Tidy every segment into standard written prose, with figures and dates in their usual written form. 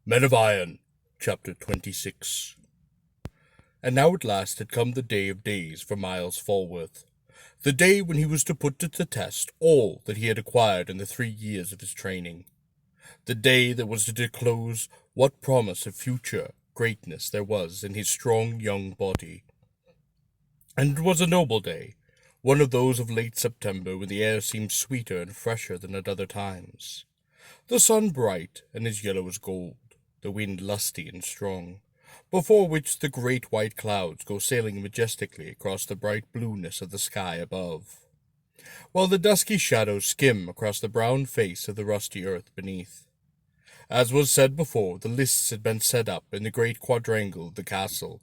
Men of Iron, Chapter 26. And now at last had come the day of days for Miles Falworth, the day when he was to put to the test all that he had acquired in the 3 years of his training, the day that was to disclose what promise of future greatness there was in his strong young body. And it was a noble day, one of those of late September when the air seemed sweeter and fresher than at other times, the sun bright and as yellow as gold, the wind lusty and strong, before which the great white clouds go sailing majestically across the bright blueness of the sky above, while the dusky shadows skim across the brown face of the rusty earth beneath. As was said before, the lists had been set up in the great quadrangle of the castle,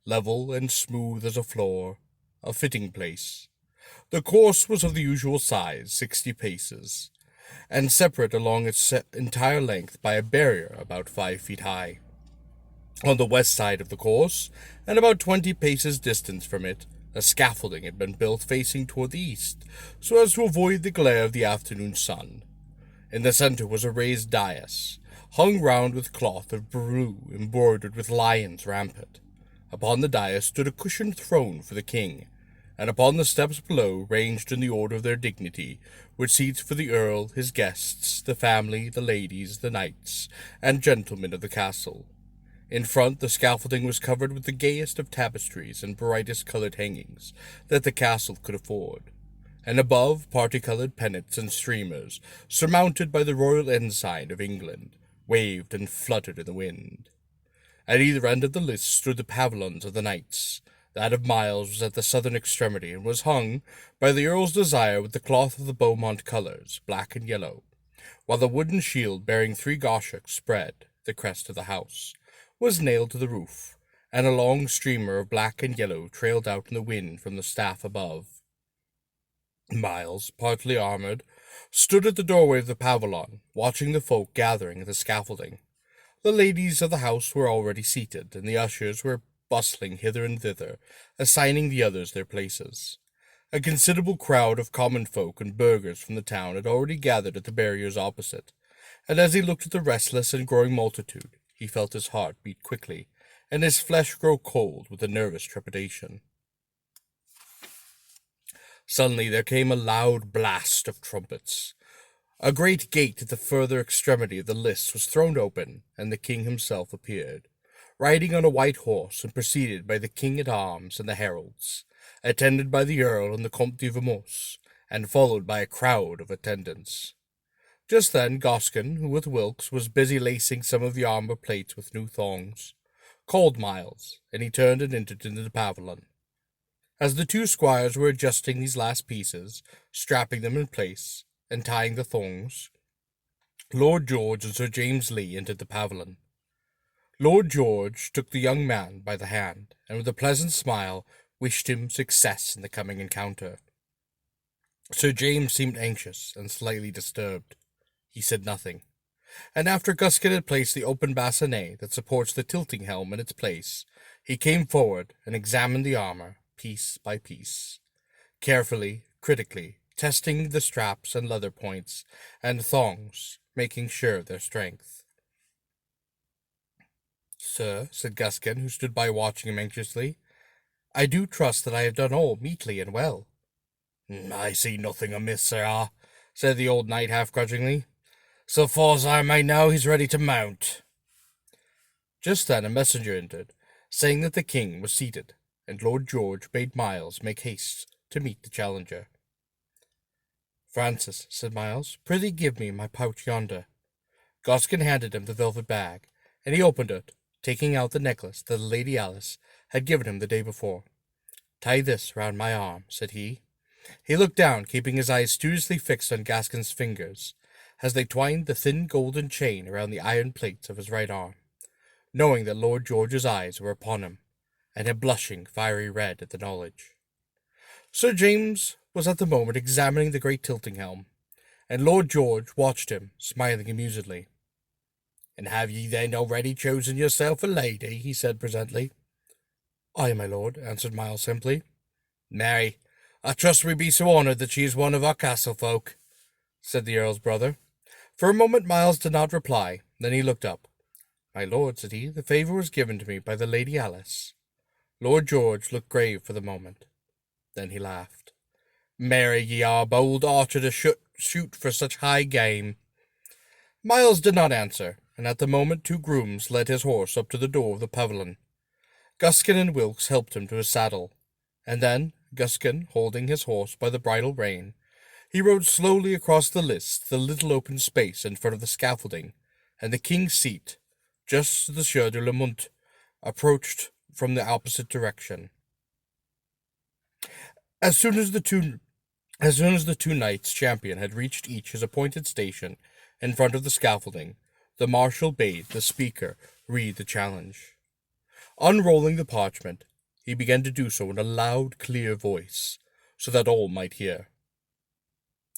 level and smooth as a floor, a fitting place. The course was of the usual size, 60 paces, and separate along its entire length by a barrier about 5 feet high. On the west side of the course, and about 20 paces distant from it, a scaffolding had been built facing toward the east, so as to avoid the glare of the afternoon sun. In the center was a raised dais, hung round with cloth of blue embroidered with lions rampant. Upon the dais stood a cushioned throne for the king, and upon the steps below, ranged in the order of their dignity, were seats for the earl, his guests, the family, the ladies, the knights, and gentlemen of the castle. In front, the scaffolding was covered with the gayest of tapestries and brightest colored hangings that the castle could afford, and above, party-colored pennants and streamers, surmounted by the royal ensign of England, waved and fluttered in the wind. At either end of the list stood the pavilions of the knights. That of Miles was at the southern extremity, and was hung, by the earl's desire, with the cloth of the Beaumont colours, black and yellow, while the wooden shield bearing 3 goshawks spread, the crest of the house, was nailed to the roof, and a long streamer of black and yellow trailed out in the wind from the staff above. Miles, partly armoured, stood at the doorway of the pavilion, watching the folk gathering at the scaffolding. The ladies of the house were already seated, and the ushers were bustling hither and thither, assigning the others their places. A considerable crowd of common folk and burghers from the town had already gathered at the barriers opposite, and as he looked at the restless and growing multitude, he felt his heart beat quickly, and his flesh grow cold with a nervous trepidation. Suddenly there came a loud blast of trumpets. A great gate at the further extremity of the lists was thrown open, and the king himself appeared, riding on a white horse, and preceded by the king-at-arms and the heralds, attended by the earl and the Comte de Vermos, and followed by a crowd of attendants. Just then Goskin, who with Wilkes was busy lacing some of the armor plates with new thongs, called Miles, and he turned and entered into the pavilion. As the 2 squires were adjusting these last pieces, strapping them in place, and tying the thongs, Lord George and Sir James Lee entered the pavilion. Lord George took the young man by the hand, and with a pleasant smile wished him success in the coming encounter. Sir James seemed anxious and slightly disturbed. He said nothing, and after Guskin had placed the open bassinet that supports the tilting helm in its place, he came forward and examined the armor, piece by piece, carefully, critically, testing the straps and leather points and thongs, making sure of their strength. "Sir," said Guskin, who stood by watching him anxiously, "I do trust that I have done all meetly and well." "I see nothing amiss, sirrah," said the old knight half-grudgingly. "So far as I may know, he's ready to mount." Just then a messenger entered, saying that the king was seated, and Lord George bade Miles make haste to meet the challenger. "Francis," said Miles, "prithee give me my pouch yonder." Goskin handed him the velvet bag, and he opened it, taking out the necklace that the Lady Alice had given him the day before. "Tie this round my arm," said he. He looked down, keeping his eyes studiously fixed on Gaskin's fingers, as they twined the thin golden chain around the iron plates of his right arm, knowing that Lord George's eyes were upon him, and had blushing fiery red at the knowledge. Sir James was at the moment examining the great tilting helm, and Lord George watched him, smiling amusedly. "And have ye then already chosen yourself a lady?" he said presently. "Aye, my lord," answered Miles simply. "Marry, I trust we be so honoured that she is one of our castle folk," said the earl's brother. For a moment Miles did not reply, then he looked up. "My lord," said he, "the favour was given to me by the Lady Alice." Lord George looked grave for the moment. Then he laughed. "Marry, ye are bold archer to shoot for such high game." Myles did not answer, and at the moment 2 grooms led his horse up to the door of the pavilion. Guskin and Wilkes helped him to his saddle, and then, Guskin holding his horse by the bridle rein, he rode slowly across the lists to the little open space in front of the scaffolding and the king's seat, just as the Sieur de la Motte approached from the opposite direction. As soon as the two knights champion had reached each his appointed station in front of the scaffolding, the marshal bade the speaker read the challenge. Unrolling the parchment, he began to do so in a loud, clear voice, so that all might hear.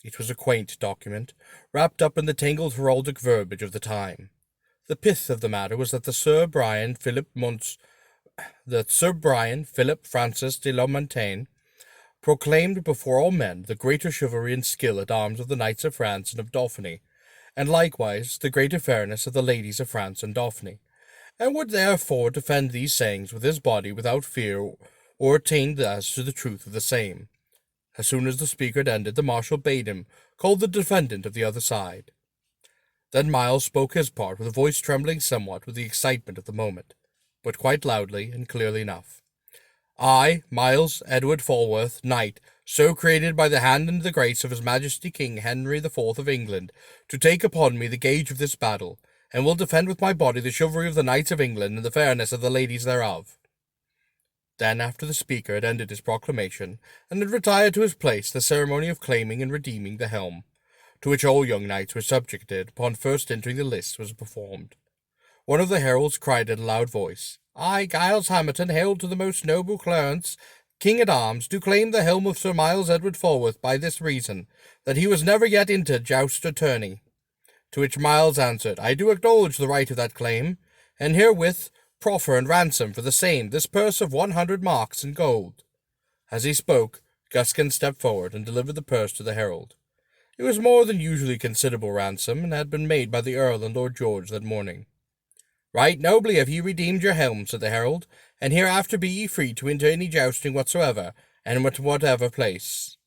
It was a quaint document, wrapped up in the tangled heraldic verbiage of the time. The pith of the matter was that Sir Brian Philip Francis de la Montaigne proclaimed before all men the greater chivalry and skill at arms of the knights of France and of Dauphiny, and likewise the greater fairness of the ladies of France and Dauphiny, and would therefore defend these sayings with his body without fear or attain as to the truth of the same. As soon as the speaker had ended, the marshal bade him call the defendant of the other side. Then Myles spoke his part with a voice trembling somewhat with the excitement of the moment, but quite loudly and clearly enough. "I, Myles Edward Falworth, knight, so created by the hand and the grace of His Majesty King Henry the Fourth of England, to take upon me the gage of this battle, and will defend with my body the chivalry of the knights of England and the fairness of the ladies thereof." Then, after the speaker had ended his proclamation, and had retired to his place, the ceremony of claiming and redeeming the helm, to which all young knights were subjected upon first entering the lists, was performed. One of the heralds cried in a loud voice, "I, Giles Hamilton, hail to the most noble Clarence, King-at-Arms, do claim the helm of Sir Myles Edward Falworth by this reason, that he was never yet into joust or tourney." To which Myles answered, "I do acknowledge the right of that claim, and herewith proffer and ransom for the same this purse of 100 marks in gold." As he spoke, Guskin stepped forward and delivered the purse to the herald. It was more than usually considerable ransom, and had been made by the Earl and Lord George that morning. "Right nobly have ye redeemed your helm," said the herald, "and hereafter be ye free to enter any jousting whatsoever, and at whatever place."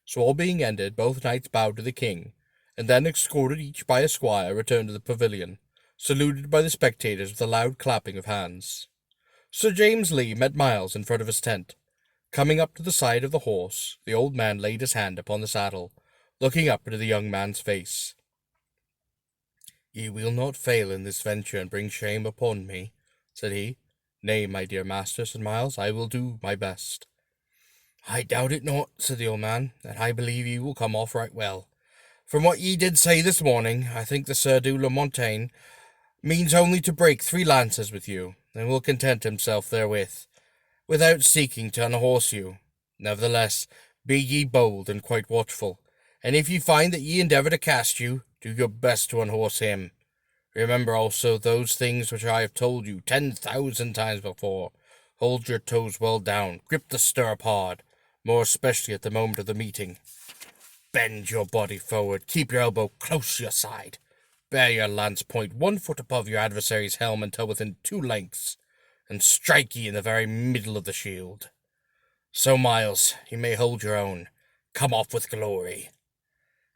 So all being ended, both knights bowed to the king, and then, escorted each by a squire, returned to the pavilion, saluted by the spectators with a loud clapping of hands. Sir James Lee met Myles in front of his tent. Coming up to the side of the horse, the old man laid his hand upon the saddle, looking up into the young man's face. "Ye will not fail in this venture and bring shame upon me," said he. "Nay, my dear master," said Myles, "I will do my best." "I doubt it not," said the old man, "and I believe ye will come off right well. From what ye did say this morning, I think the Sieur de la Montaigne means only to break 3 lances with you, and will content himself therewith, without seeking to unhorse you. Nevertheless, be ye bold and quite watchful, and if ye find that ye endeavour to cast you, do your best to unhorse him. Remember also those things which I have told you 10,000 times before. Hold your toes well down, grip the stirrup hard, more especially at the moment of the meeting. Bend your body forward, keep your elbow close to your side. Bear your lance point 1 foot above your adversary's helm until within 2 lengths, and strike ye in the very middle of the shield. So, Myles, you may hold your own. Come off with glory."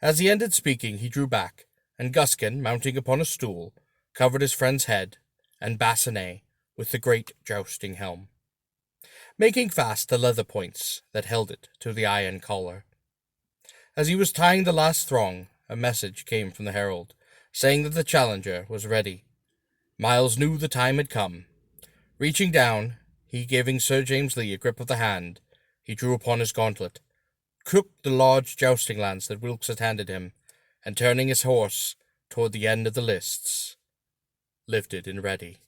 As he ended speaking, he drew back, and Guskin, mounting upon a stool, covered his friend's head and bassinet with the great jousting helm, making fast the leather points that held it to the iron collar. As he was tying the last thong, a message came from the herald, saying that the challenger was ready. Myles knew the time had come. Reaching down, he giving Sir James Lee a grip of the hand, he drew upon his gauntlet, took the large jousting lance that Wilkes had handed him, and turning his horse toward the end of the lists, lifted and ready.